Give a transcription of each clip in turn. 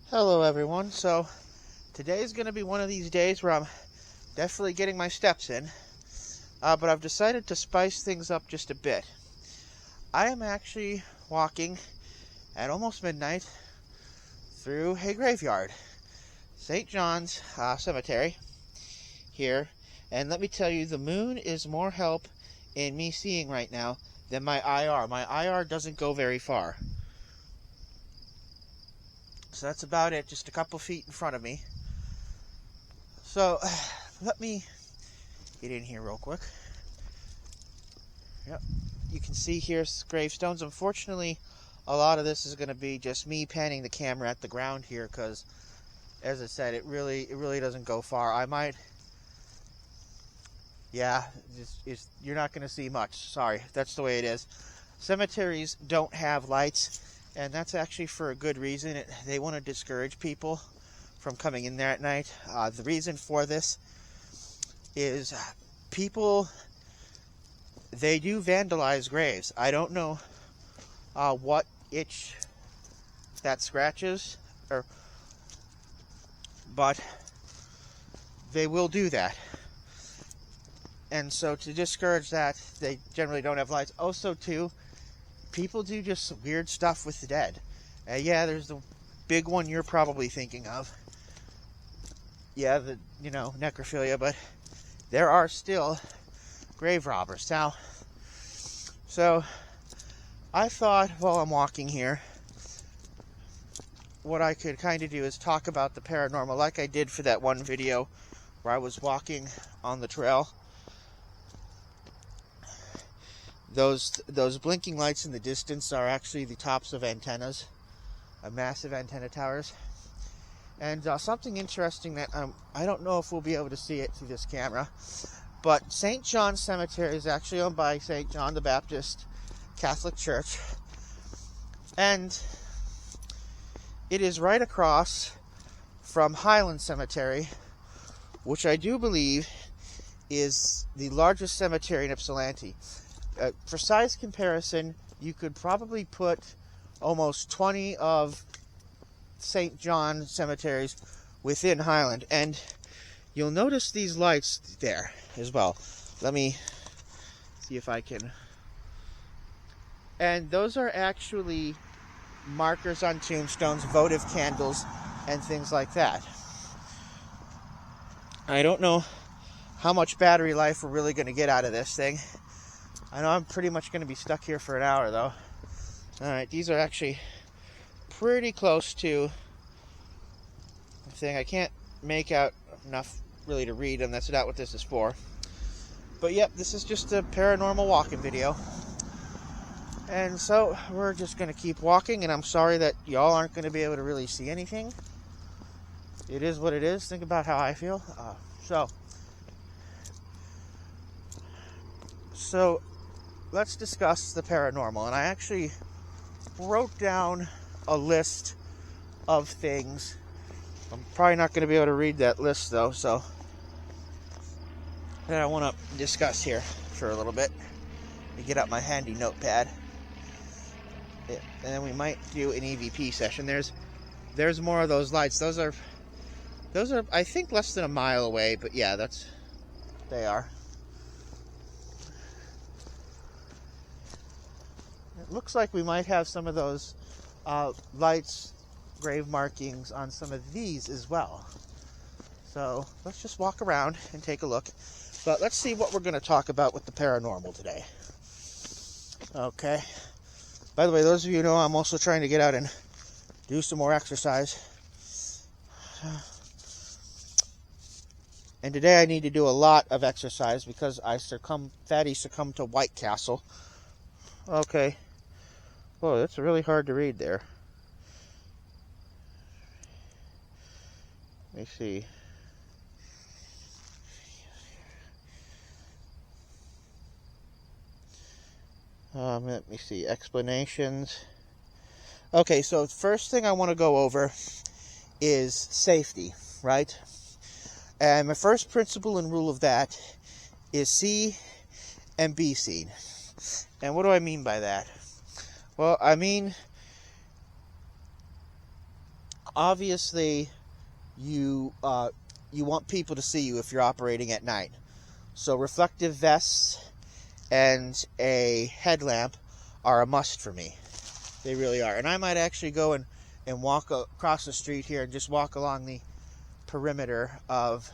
Hello everyone. So today is going to be one of these days where I'm definitely getting my steps in, but I've decided to spice things up just a bit. I am actually walking at almost midnight through a graveyard, St. John's Cemetery here, and let me tell you, the moon is more help in me seeing right now than my IR. My IR doesn't go very far. So that's about it, just a couple feet in front of me. So let me get in here real quick. Yep, you can see here gravestones. Unfortunately, a lot of this is going to be just me panning the camera at the ground here because, as I said, it really doesn't go far. I might, yeah, you're not going to see much. Sorry, that's the way it is. Cemeteries don't have lights, and that's actually for a good reason. They want to discourage people from coming in there at night. The reason for this is people, they do vandalize graves. I don't know what itch that scratches, but they will do that. And so to discourage that, they generally don't have lights. Also, too, people do just weird stuff with the dead. Yeah, there's the big one you're probably thinking of. Yeah, the necrophilia, but there are still grave robbers. Now, so I thought while I'm walking here, what I could kind of do is talk about the paranormal, like I did for that one video where I was walking on the trail. Those blinking lights in the distance are actually the tops of antennas, massive antenna towers. And something interesting that I don't know if we'll be able to see it through this camera, but St. John's Cemetery is actually owned by St. John the Baptist Catholic Church, and it is right across from Highland Cemetery, which I do believe is the largest cemetery in Ypsilanti. For size comparison, you could probably put almost 20 of St. John cemeteries within Highland, and you'll notice these lights there as well. Let me see if I can. And those are actually markers on tombstones, votive candles, and things like that. I don't know how much battery life we're really going to get out of this thing. I know I'm pretty much going to be stuck here for an hour, though. Alright, these are actually pretty close to the thing. I can't make out enough really to read them. That's not what this is for. But yep, this is just a paranormal walking video. And so we're just going to keep walking, and I'm sorry that y'all aren't going to be able to really see anything. It is what it is. Think about how I feel. So let's discuss the paranormal. And I actually wrote down a list of things. I'm probably not going to be able to read that list, though, so that I want to discuss here for a little bit. Let me get out my handy notepad. And then we might do an EVP session. There's more of those lights. Those are I think less than a mile away, but yeah, they are. It looks like we might have some of those lights, grave markings on some of these as well. So let's just walk around and take a look. But let's see what we're going to talk about with the paranormal today. Okay. By the way, those of you who know, I'm also trying to get out and do some more exercise. And today I need to do a lot of exercise because Fatty succumbed to White Castle. Okay. Whoa, that's really hard to read there. Let me see. Let me see. Explanations. Okay, so the first thing I want to go over is safety, right? And my first principle and rule of that is see and be seen. And what do I mean by that? Well, I mean, obviously you you want people to see you if you're operating at night. So reflective vests and a headlamp are a must for me. They really are. And I might actually go and walk across the street here and just walk along the perimeter of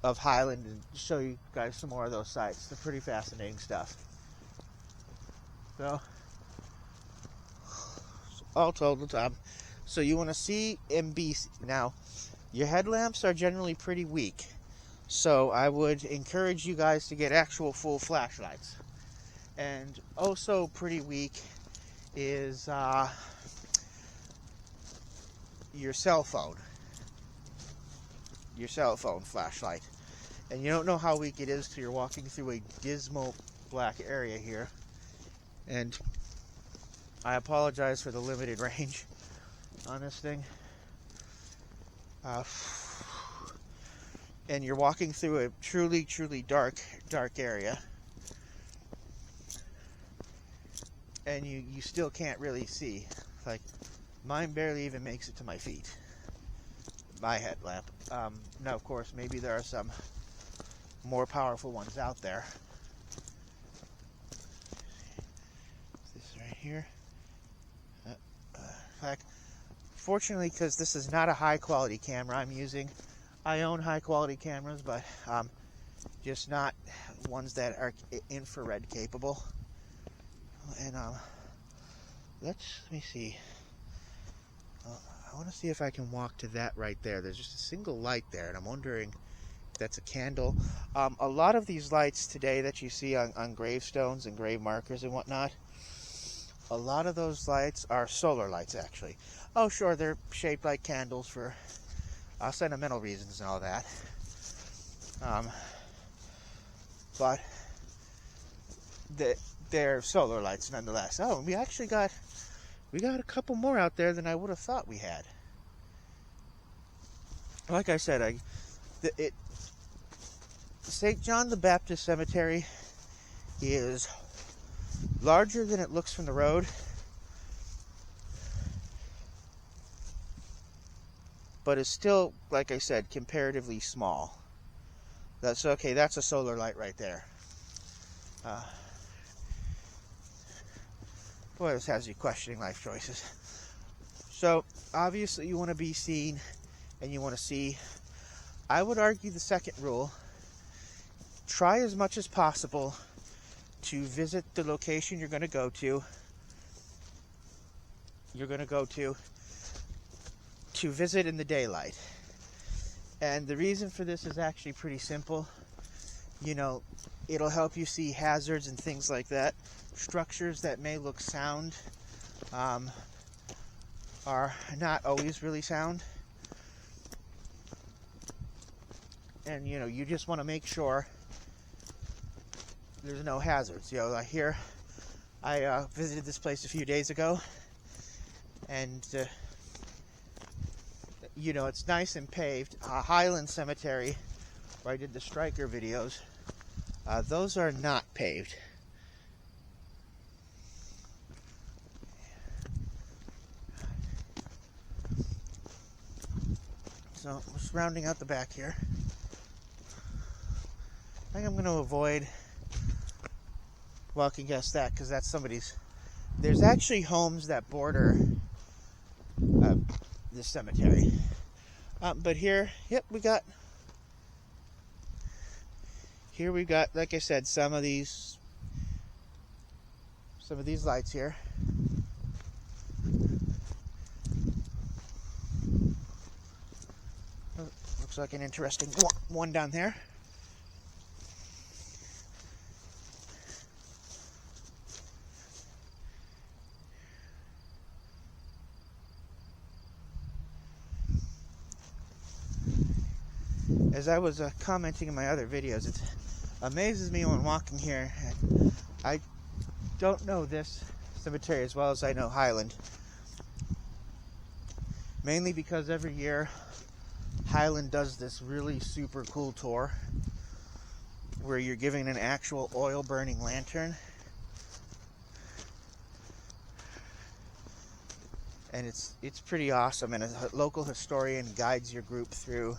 Highland and show you guys some more of those sites. They're pretty fascinating stuff. So, all told, so you want to see MB. Now, your headlamps are generally pretty weak, so I would encourage you guys to get actual full flashlights. And also pretty weak is your cell phone flashlight. And you don't know how weak it is till you're walking through a dismal black area here. And I apologize for the limited range on this thing. And you're walking through a truly dark area. And you still can't really see. Like, mine barely even makes it to my feet. My headlamp. Now, of course, maybe there are some more powerful ones out there. This right here. In fact, fortunately, because this is not a high quality camera I'm using, I own high quality cameras, but just not ones that are infrared capable. And let me see. I want to see if I can walk to that right there. There's just a single light there, and I'm wondering if that's a candle. A lot of these lights today that you see on gravestones and grave markers and whatnot, a lot of those lights are solar lights, actually. Oh, sure, they're shaped like candles for sentimental reasons and all that. But they're solar lights nonetheless. Oh, we actually got a couple more out there than I would have thought we had. Like I said, St. John the Baptist Cemetery is larger than it looks from the road, but is still, like I said, comparatively small. That's okay. That's a solar light right there. Boy, this has you questioning life choices. So, obviously you want to be seen and you want to see. I would argue the second rule. Try as much as possible to visit the location you're going to go to. To visit in the daylight. And the reason for this is actually pretty simple. You know, it'll help you see hazards and things like that. Structures that may look sound are not always really sound. And, you know, you just want to make sure there's no hazards. You know, I visited this place a few days ago, and you know, it's nice and paved. Highland Cemetery, where I did the Striker videos, those are not paved. So, just rounding out the back here. I think I'm going to avoid walking past that because that's somebody's. There's actually homes that border this cemetery. But here, yep, we got, like I said, some of these lights here. Looks like an interesting one down there. As I was commenting in my other videos, it amazes me when walking here. I don't know this cemetery as well as I know Highland. Mainly because every year Highland does this really super cool tour where you're given an actual oil burning lantern. and it's pretty awesome. And a local historian guides your group through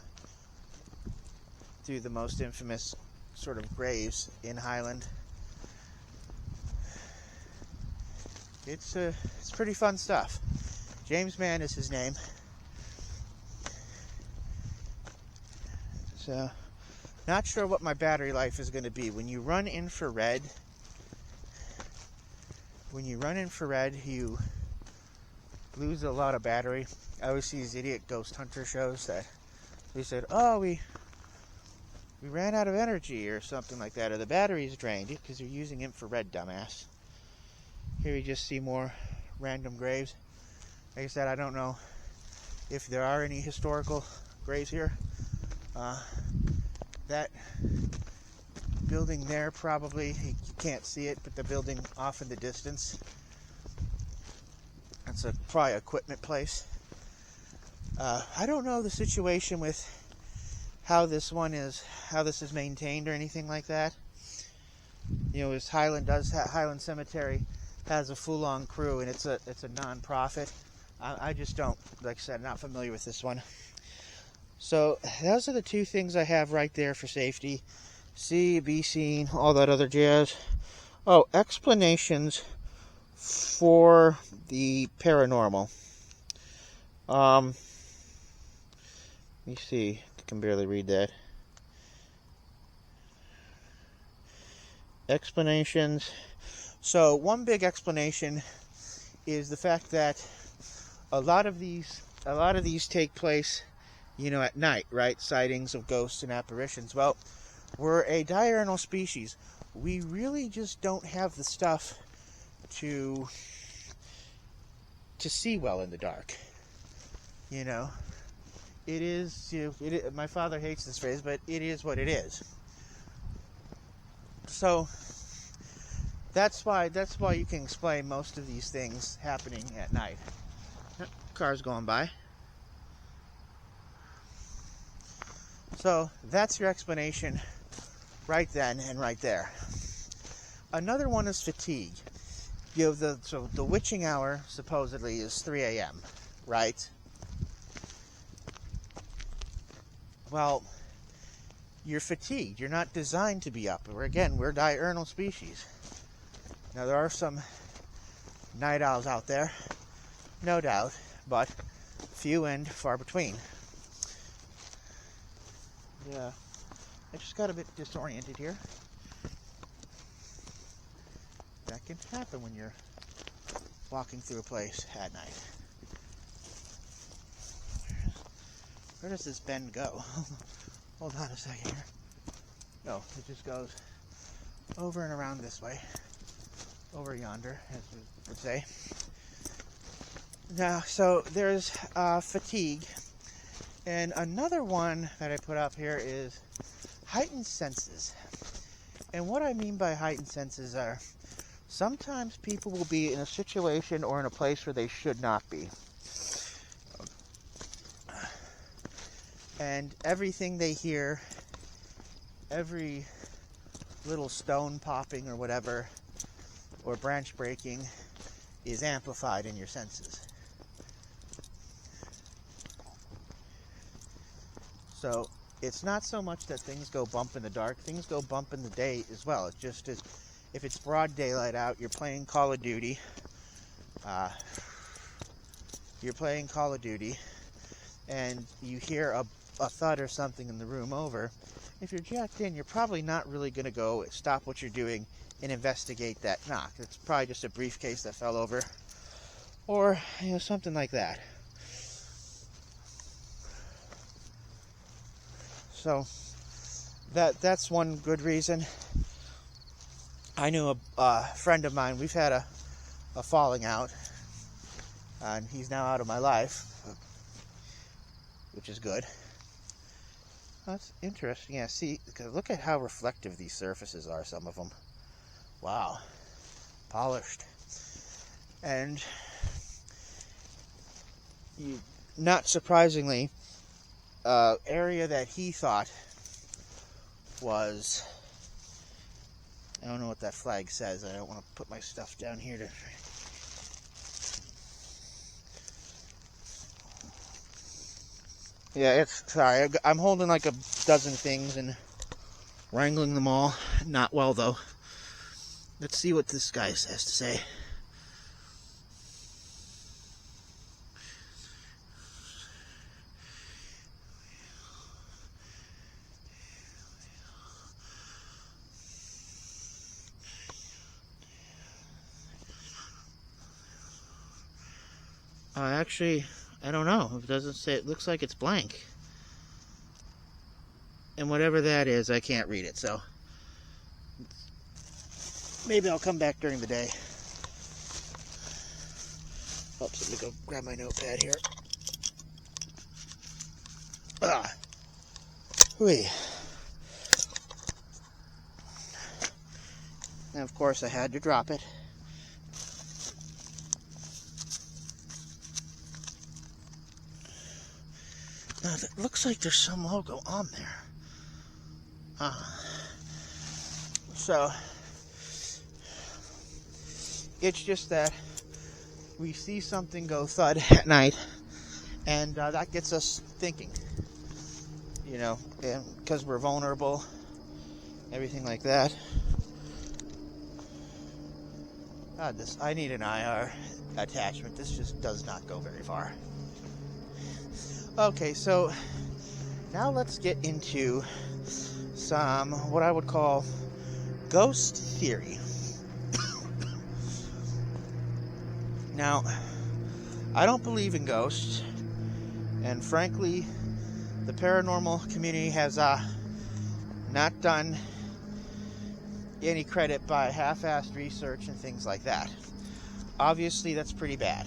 the most infamous sort of graves in Highland. It's pretty fun stuff. James Mann is his name. So, not sure what my battery life is going to be. When you run infrared, you lose a lot of battery. I always see these idiot ghost hunter shows that they said, "Oh, we ran out of energy," or something like that, or the battery's drained because you're using infrared, dumbass. Here you just see more random graves. Like I said, I don't know if there are any historical graves here. That building there, probably, you can't see it, but the building off in the distance, that's probably equipment place. I don't know the situation with how this is maintained or anything like that. You know, as Highland Cemetery has a full-on crew, and it's a non-profit. I just don't, like I said, not familiar with this one. So those are the two things I have right there for safety. See, be seen, all that other jazz. Oh, explanations for the paranormal. Let me see. I can barely read that. Explanations. So one big explanation is the fact that a lot of these take place, you know, at night, right? Sightings of ghosts and apparitions. Well, we're a diurnal species. We really just don't have the stuff to see well in the dark. You know, it is. My father hates this phrase, but it is what it is. So that's why you can explain most of these things happening at night. Cars going by. So that's your explanation right then and right there. Another one is fatigue. You know, the witching hour supposedly is 3 a.m., right? Well, you're fatigued. You're not designed to be up. We're diurnal species. Now, there are some night owls out there, no doubt, but few and far between. Yeah, I just got a bit disoriented here. That can happen when you're walking through a place at night. Where does this bend go? Hold on a second here. No, it just goes over and around this way. Over yonder, as we would say. Now, so there's fatigue. And another one that I put up here is heightened senses. And what I mean by heightened senses are sometimes people will be in a situation or in a place where they should not be. And everything they hear, every little stone popping or whatever, or branch breaking, is amplified in your senses. So it's not so much that things go bump in the dark, things go bump in the day as well. It's just as if it's broad daylight out, you're playing Call of Duty, and you hear a thud or something in the room over. If you're jacked in, you're probably not really going to go stop what you're doing and investigate that knock. It's probably just a briefcase that fell over, or something like that. So that's one good reason. I knew a friend of mine. We've had a falling out, and he's now out of my life, which is good. That's interesting. Yeah, see, look at how reflective these surfaces are, some of them. Wow. Polished. And not surprisingly, area that he thought was, I don't know what that flag says. I don't want to put my stuff down here to Yeah, sorry, I'm holding like a dozen things and wrangling them all. Not well, though. Let's see what this guy has to say. Actually, I don't know. It doesn't say. It looks like it's blank. And whatever that is, I can't read it, so maybe I'll come back during the day. Oops, let me go grab my notepad here. Whee. And of course I had to drop it. Now it looks like there's some logo on there. So it's just that we see something go thud at night, and that gets us thinking, you know, because we're vulnerable, everything like that. God, I need an IR attachment. This just does not go very far. Okay, so now let's get into some what I would call ghost theory. Now, I don't believe in ghosts, and frankly, the paranormal community has not done any credit by half-assed research and things like that. Obviously, that's pretty bad.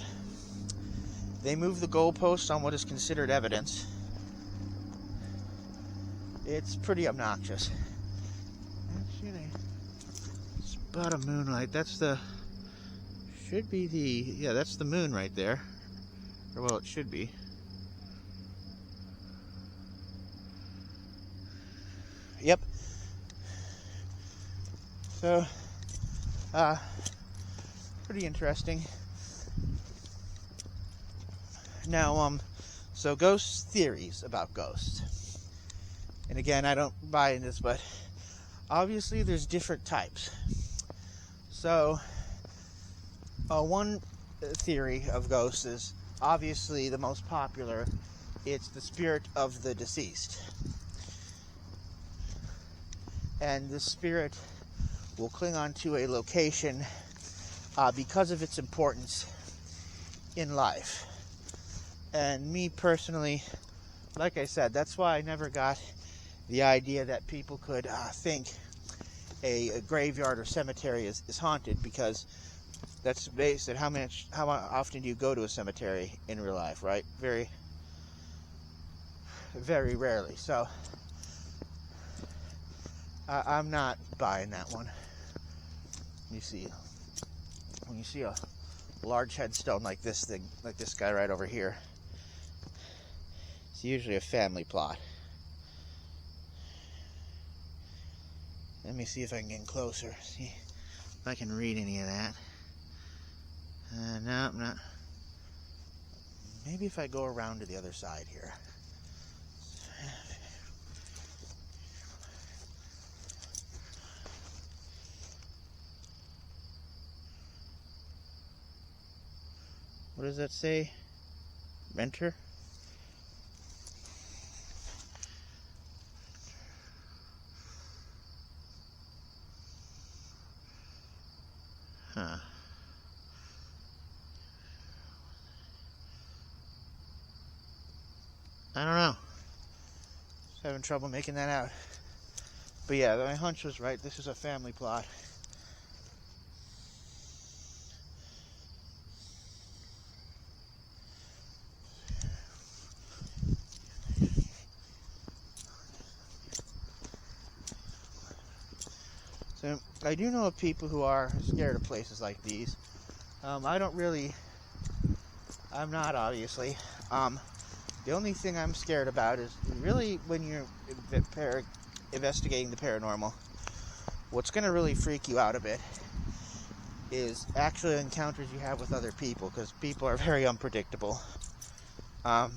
They move the goalposts on what is considered evidence. It's pretty obnoxious. Actually, spot of moonlight. That's the... should be the... yeah, that's the moon right there. Or, well, it should be. Yep. So, pretty interesting. Now, so ghost theories about ghosts. And again, I don't buy in this, but obviously there's different types. So, one theory of ghosts is obviously the most popular. It's the spirit of the deceased. And the spirit will cling on to a location because of its importance in life. And me personally, like I said, that's why I never got the idea that people could think a graveyard or cemetery is haunted, because that's based on how often do you go to a cemetery in real life, right? Very, very rarely. So I'm not buying that one. You see, when you see a large headstone like this thing, like this guy right over here, it's usually a family plot. Let me see if I can get closer. See if I can read any of that. No, not. Maybe if I go around to the other side here. What does that say? Renter? Huh. I don't know. Just having trouble making that out. But yeah, my hunch was right. This is a family plot. So I do know of people who are scared of places like these. I don't really. I'm not, obviously. The only thing I'm scared about is really when you're investigating the paranormal. What's going to really freak you out a bit is actual encounters you have with other people, because people are very unpredictable.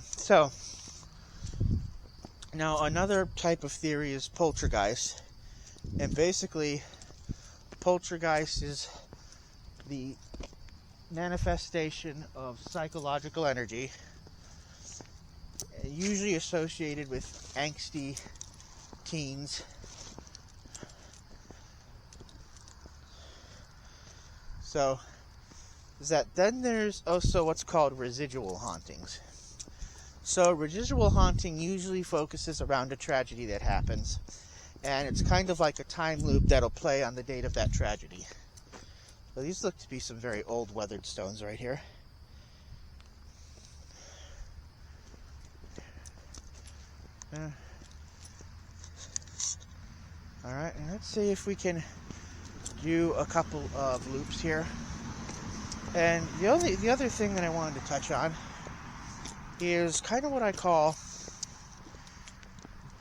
So Now, another type of theory is poltergeist. And basically, poltergeist is the manifestation of psychological energy, usually associated with angsty teens. So, then there's also what's called residual hauntings. So residual haunting usually focuses around a tragedy that happens, and it's kind of like a time loop that'll play on the date of that tragedy. So these look to be some very old weathered stones right here. Alright, and let's see if we can do a couple of loops here. And the other thing that I wanted to touch on is kind of what I call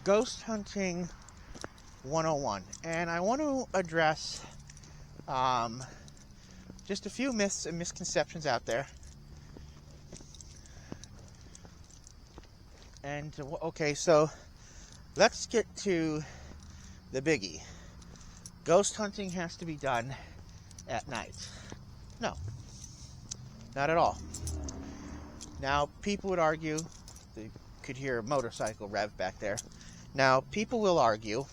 ghost hunting 101. And I want to address just a few myths and misconceptions out there. And okay, so let's get to the biggie. Ghost hunting has to be done at night. No, not at all. Now, people would argue, you could hear a motorcycle rev back there. Now, people will argue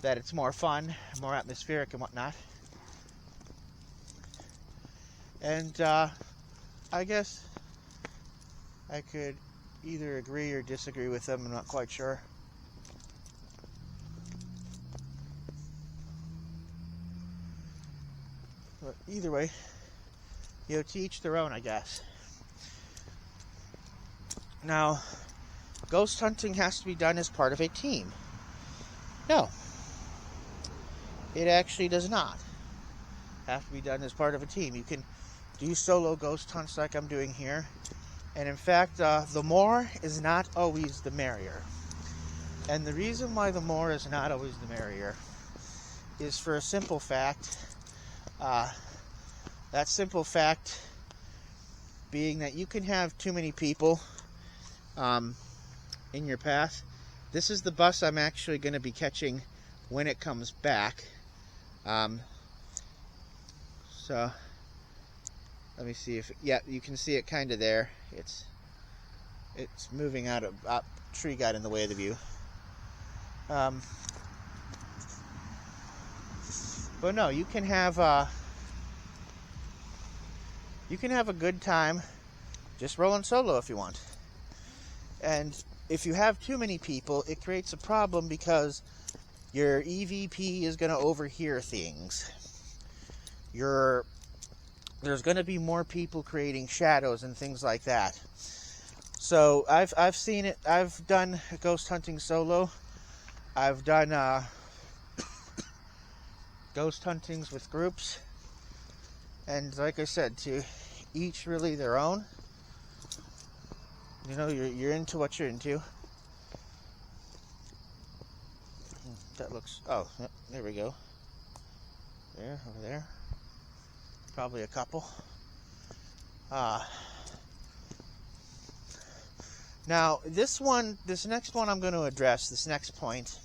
that it's more fun, more atmospheric and whatnot. And I guess I could either agree or disagree with them. I'm not quite sure. But either way, to each their own, I guess. Now, ghost hunting has to be done as part of a team. No, it actually does not have to be done as part of a team. You can do solo ghost hunts like I'm doing here. And in fact, the more is not always the merrier. And the reason why the more is not always the merrier is for a simple fact. That simple fact being that you can have too many people in your path. This is the bus I'm actually going to be catching when it comes back. So let me see if you can see it kind of there. It's moving out of tree got in the way of the view. But no, you can have a good time just rolling solo if you want. And if you have too many people, it creates a problem because your EVP is going to overhear things. There's going to be more people creating shadows and things like that. So I've seen it. I've done ghost hunting solo. I've done ghost huntings with groups. And like I said, to each really their own. You know, you're into what you're into. That looks, oh, there we go. There, over there. Probably a couple. Now, this next one I'm going to address, this next point,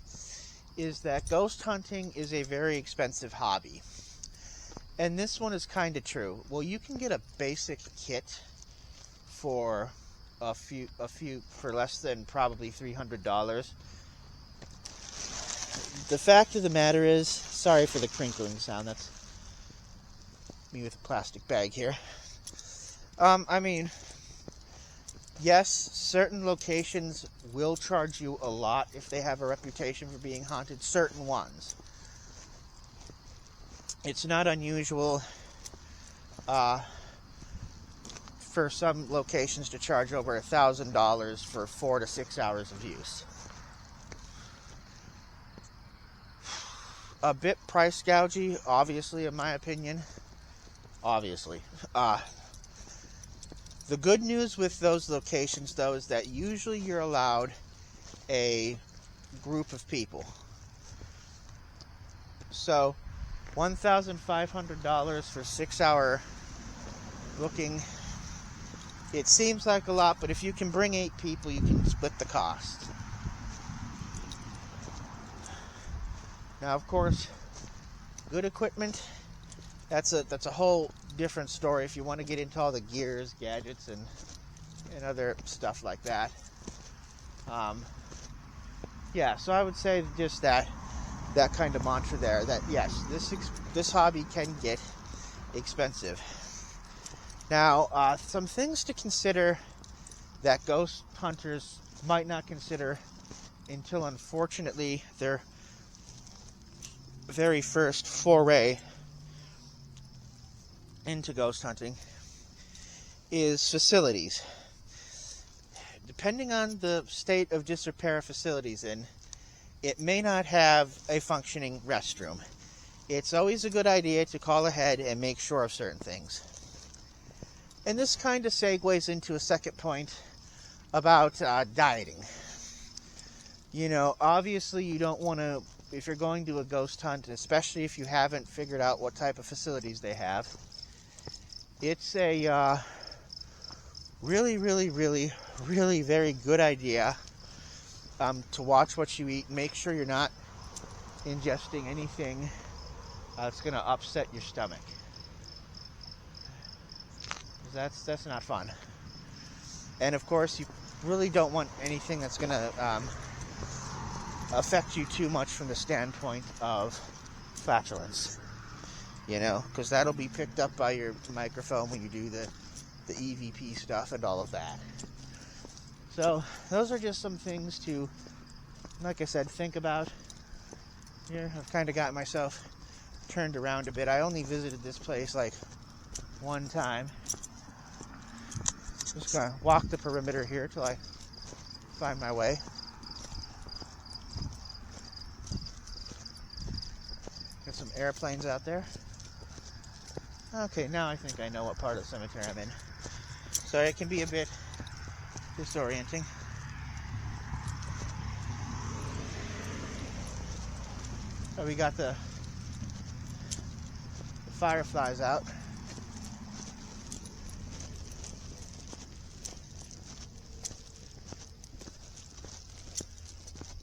is that ghost hunting is a very expensive hobby. And this one is kind of true. Well, you can get a basic kit for for less than probably $300. The fact of the matter is, sorry for the crinkling sound, that's me with a plastic bag here. I mean, yes, certain locations will charge you a lot if they have a reputation for being haunted, certain ones. It's not unusual for some locations to charge over $1,000 for 4 to 6 hours of use. A bit price gougy, obviously, in my opinion. Obviously. The good news with those locations, though, is that usually you're allowed a group of people. So, $1,500 for 6-hour looking. It seems like a lot, but if you can bring 8 people, you can split the cost. Now, of course, good equipment, that's a whole different story if you want to get into all the gears, gadgets, and other stuff like that. Yeah, so I would say just that kind of mantra there, that yes, this hobby can get expensive. Now, some things to consider that ghost hunters might not consider until, unfortunately, their very first foray into ghost hunting is facilities. Depending on the state of disrepair a facility's in, it may not have a functioning restroom. It's always a good idea to call ahead and make sure of certain things. And this kind of segues into a second point about dieting. You know, obviously you don't want to, if you're going to a ghost hunt, especially if you haven't figured out what type of facilities they have, it's a really very good idea to watch what you eat. Make sure you're not ingesting anything that's going to upset your stomach. That's not fun. And of course, you really don't want anything that's going to affect you too much from the standpoint of flatulence. You know, because that'll be picked up by your microphone when you do the EVP stuff and all of that. So those are just some things to, like I said, think about. Here, I've kind of got myself turned around a bit. I only visited this place like one time. Just gonna walk the perimeter here till I find my way. Got some airplanes out there. Okay, now I think I know what part of the cemetery I'm in. So it can be a bit disorienting. So we got the fireflies out.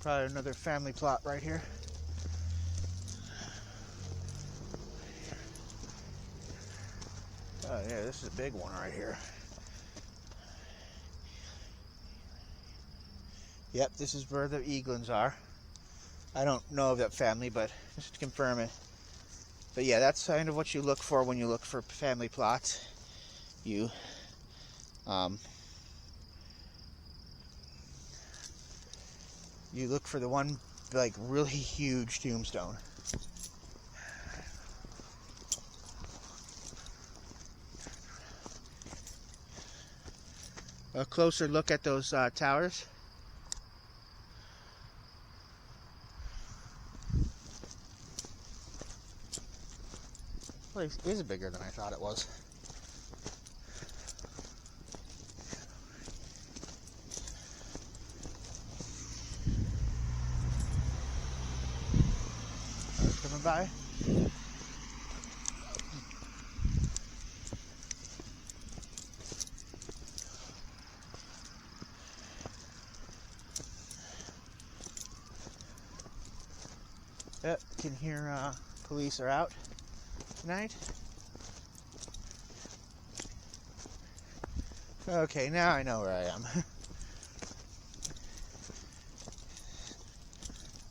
Probably another family plot right here. Oh yeah, this is a big one right here. Yep, this is where the eaglins are. I don't know of that family, but just to confirm it. But yeah, that's kind of what you look for when you look for family plots. You look for the one like really huge tombstone. A closer look at those towers. Place is bigger than I thought it was. Coming by. Yep, can hear police are out tonight. Okay, now I know where I am.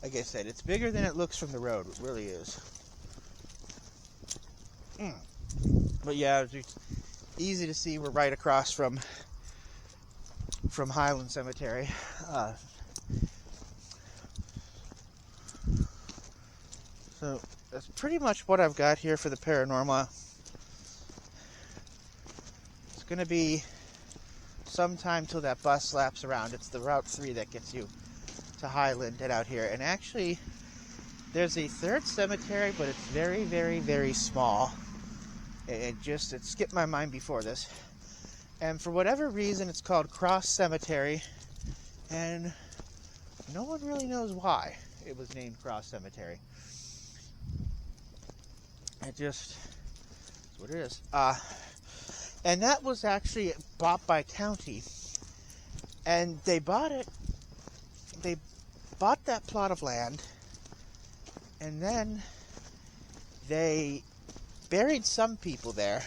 Like I said, it's bigger than it looks from the road. It really is. But yeah, it's easy to see we're right across from Highland Cemetery. So that's pretty much what I've got here for the paranormal. It's going to be some time till that bus laps around. It's the Route 3 that gets you to Highland and out here. And actually, there's a third cemetery, but it's very small. It skipped my mind before this. And for whatever reason, it's called Cross Cemetery. And no one really knows why it was named Cross Cemetery. It just is what it is. And that was actually bought by county. And they bought that plot of land, And then they buried some people there,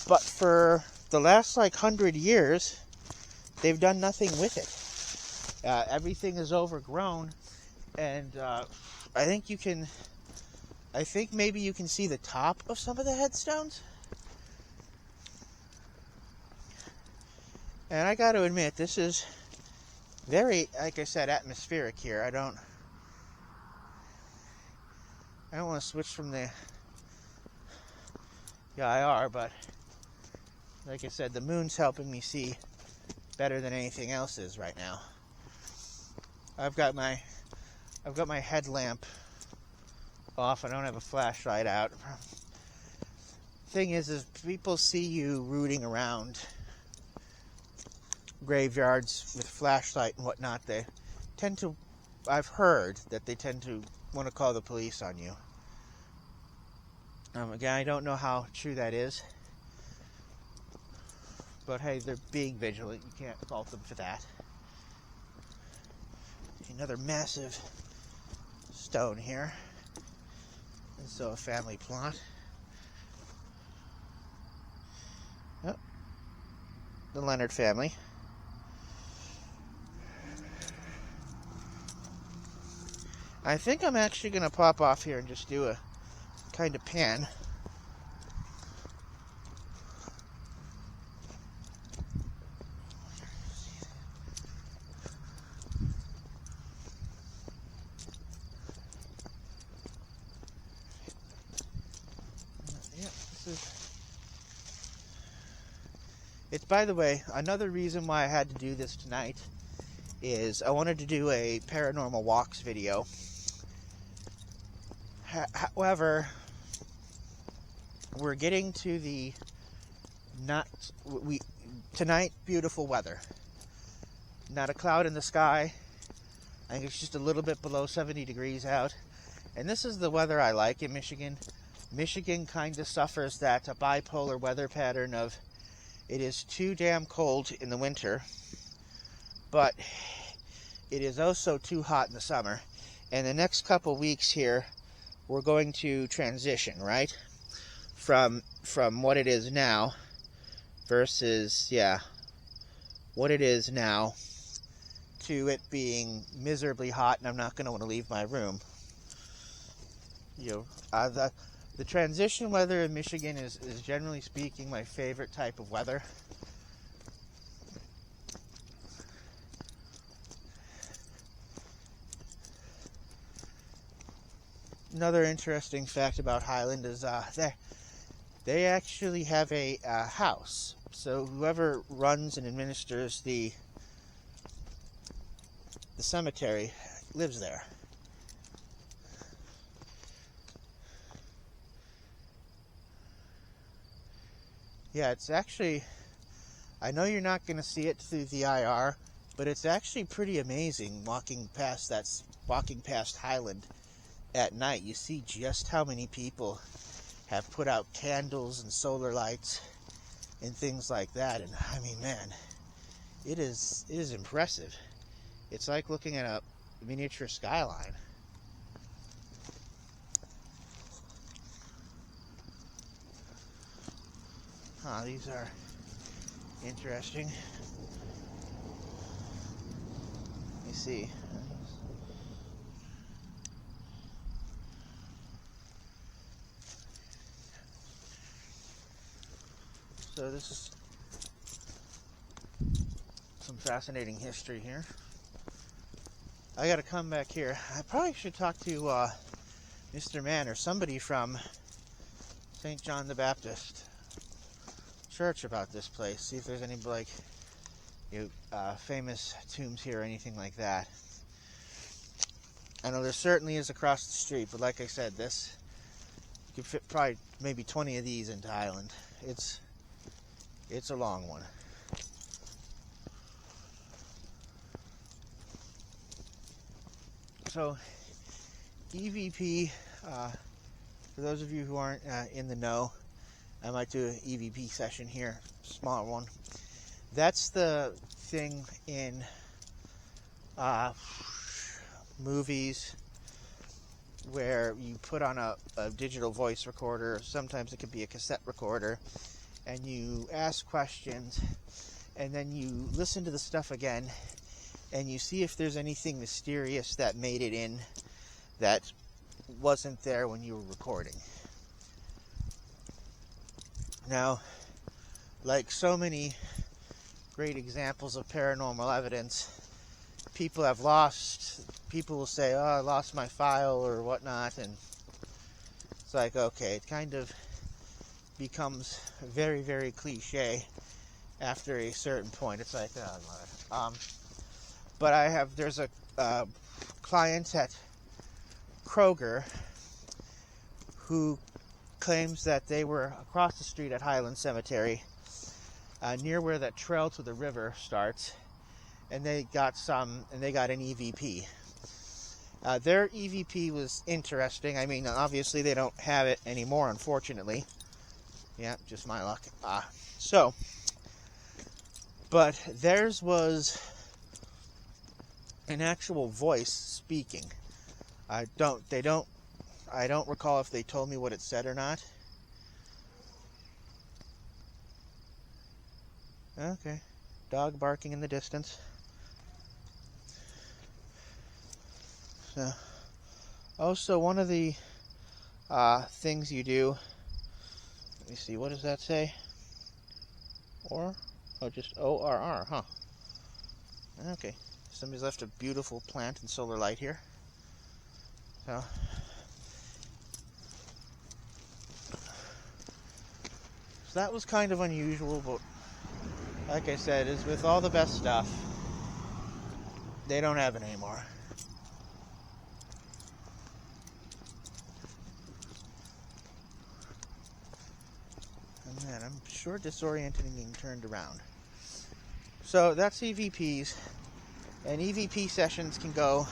but for the last like 100 years, they've done nothing with it. Everything is overgrown, and I think maybe you can see the top of some of the headstones. And I got to admit, this is very, like I said, atmospheric here. I don't want to switch from the IR, but like I said, the moon's helping me see better than anything else is right now. I've got my headlamp off. I don't have a flashlight out. Thing is people see you rooting around graveyards with flashlight and whatnot. They tend to, I've heard that they tend to want to call the police on you. Again, I don't know how true that is, but hey, they're being vigilant. You can't fault them for that. Another massive stone here, and so a family plot. Yep, the Leonard family. I think I'm actually going to pop off here and just do a kind of pan. Yeah, it's, by the way, another reason why I had to do this tonight is I wanted to do a paranormal walks video. However, we're getting to the tonight beautiful weather. Not a cloud in the sky. I think it's just a little bit below 70 degrees out. And this is the weather I like in Michigan. Michigan kind of suffers that bipolar weather pattern of it is too damn cold in the winter, but it is also too hot in the summer. And the next couple weeks here, we're going to transition, right? From what it is now versus, what it is now to it being miserably hot and I'm not going to want to leave my room. The transition weather in Michigan is generally speaking my favorite type of weather. Another interesting fact about Highland is they actually have a house. So whoever runs and administers the cemetery lives there. Yeah, it's actually, I know you're not going to see it through the IR, but it's actually pretty amazing walking past Highland at night. You see just how many people have put out candles and solar lights and things like that. And I mean, man, it is impressive. It's like looking at a miniature skyline. These are interesting. Let me see. So this is some fascinating history here. I gotta come back here. I probably should talk to Mr. Mann or somebody from St. John the Baptist Church about this place. See if there's any famous tombs here or anything like that. I know there certainly is across the street, but like I said, this you could fit probably maybe 20 of these into Highland. It's a long one. So EVP, for those of you who aren't in the know, I might do an EVP session here, smaller one. That's the thing in movies where you put on a digital voice recorder, sometimes it could be a cassette recorder, and you ask questions, and then you listen to the stuff again, and you see if there's anything mysterious that made it in that wasn't there when you were recording. Now, like so many great examples of paranormal evidence, people will say, oh, I lost my file or whatnot, and it's like, okay, it kind of becomes very, very cliche after a certain point. It's like, oh, but there's a client at Kroger who claims that they were across the street at Highland Cemetery, near where that trail to the river starts, and they got an EVP. Their EVP was interesting. I mean, obviously they don't have it anymore, unfortunately. Yeah, just my luck. But theirs was an actual voice speaking. I don't recall if they told me what it said or not. Okay. Dog barking in the distance. So one of the things you do, let me see, what does that say? Just ORR, huh? Okay. Somebody's left a beautiful plant and solar light here. So that was kind of unusual, but like I said, as with all the best stuff, they don't have it anymore. And man, I'm sure disoriented and getting turned around. So that's EVPs, and EVP sessions can go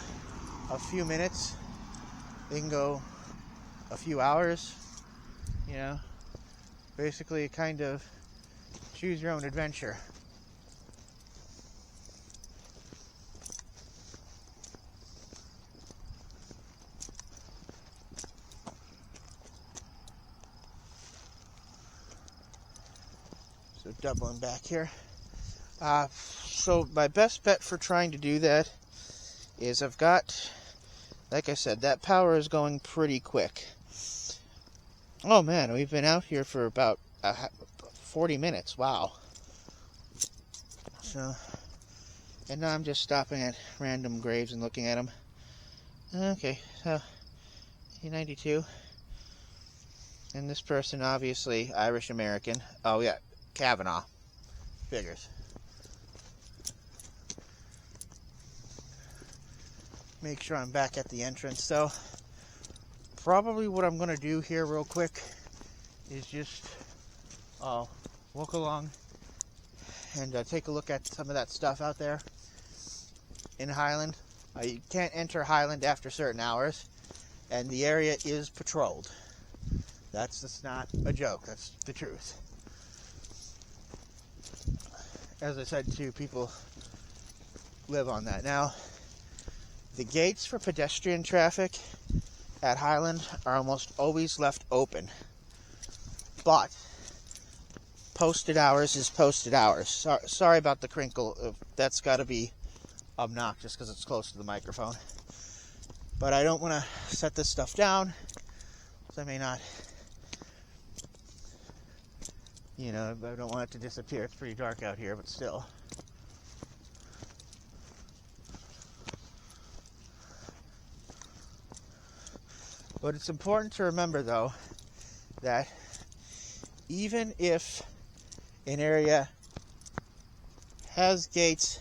a few minutes, they can go a few hours, basically kind of choose your own adventure. So doubling back here. So my best bet for trying to do that is I've got, like I said, that power is going pretty quick. Oh man, we've been out here for about 40 minutes. Wow. So, and now I'm just stopping at random graves and looking at them. Okay, so 92. And this person, obviously Irish American. Oh yeah, Kavanaugh. Figures. Make sure I'm back at the entrance. So probably what I'm going to do here real quick is just walk along and take a look at some of that stuff out there in Highland. You can't enter Highland after certain hours, and the area is patrolled. That's not a joke. That's the truth. As I said, too, people live on that. Now, the gates for pedestrian traffic at Highland are almost always left open. But posted hours is posted hours. Sorry about the crinkle. That's got to be obnoxious because it's close to the microphone. But I don't want to set this stuff down, so I may not, I don't want it to disappear. It's pretty dark out here, but still. But it's important to remember, though, that even if an area has gates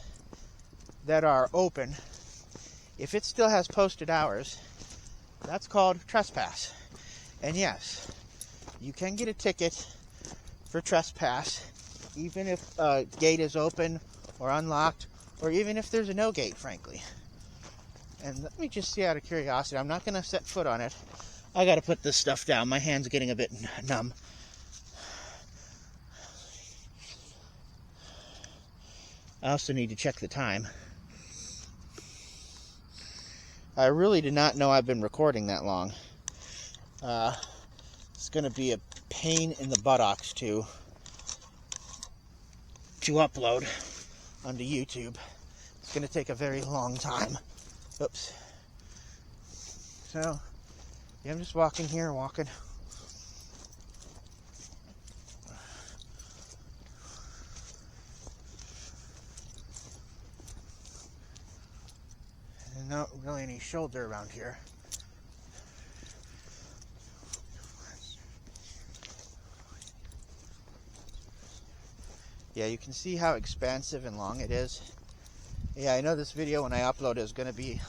that are open, if it still has posted hours, that's called trespass. And yes, you can get a ticket for trespass, even if a gate is open or unlocked, or even if there's a no gate, frankly. And let me just see, out of curiosity, I'm not going to set foot on it. I got to put this stuff down. My hand's getting a bit numb. I also need to check the time. I really did not know I've been recording that long. It's going to be a pain in the buttocks to upload onto YouTube. It's going to take a very long time. Oops. So, yeah, I'm just walking here, walking. And not really any shoulder around here. Yeah, you can see how expansive and long it is. Yeah, I know this video when I upload it is going to be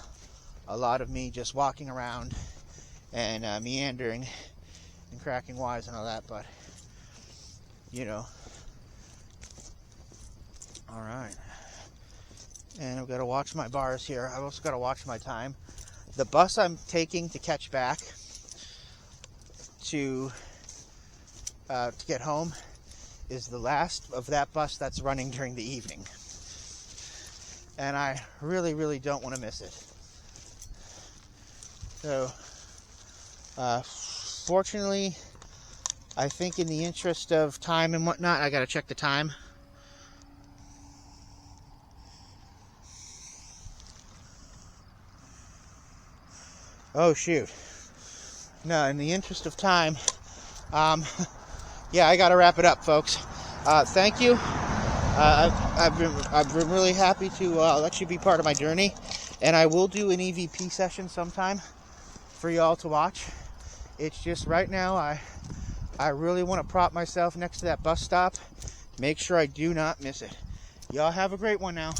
a lot of me just walking around and meandering and cracking wise and all that, but you know. Alright. And I've got to watch my bars here. I've also got to watch my time. The bus I'm taking to catch back to get home is the last of that bus that's running during the evening. And I really, really don't want to miss it. So, fortunately, I think in the interest of time and whatnot, I gotta check the time. Oh, shoot. No, in the interest of time, yeah, I gotta wrap it up, folks. Thank you. I've been really happy to let you be part of my journey, and I will do an EVP session sometime for y'all to watch. It's just right now I really want to prop myself next to that bus stop, make sure I do not miss it. Y'all have a great one now.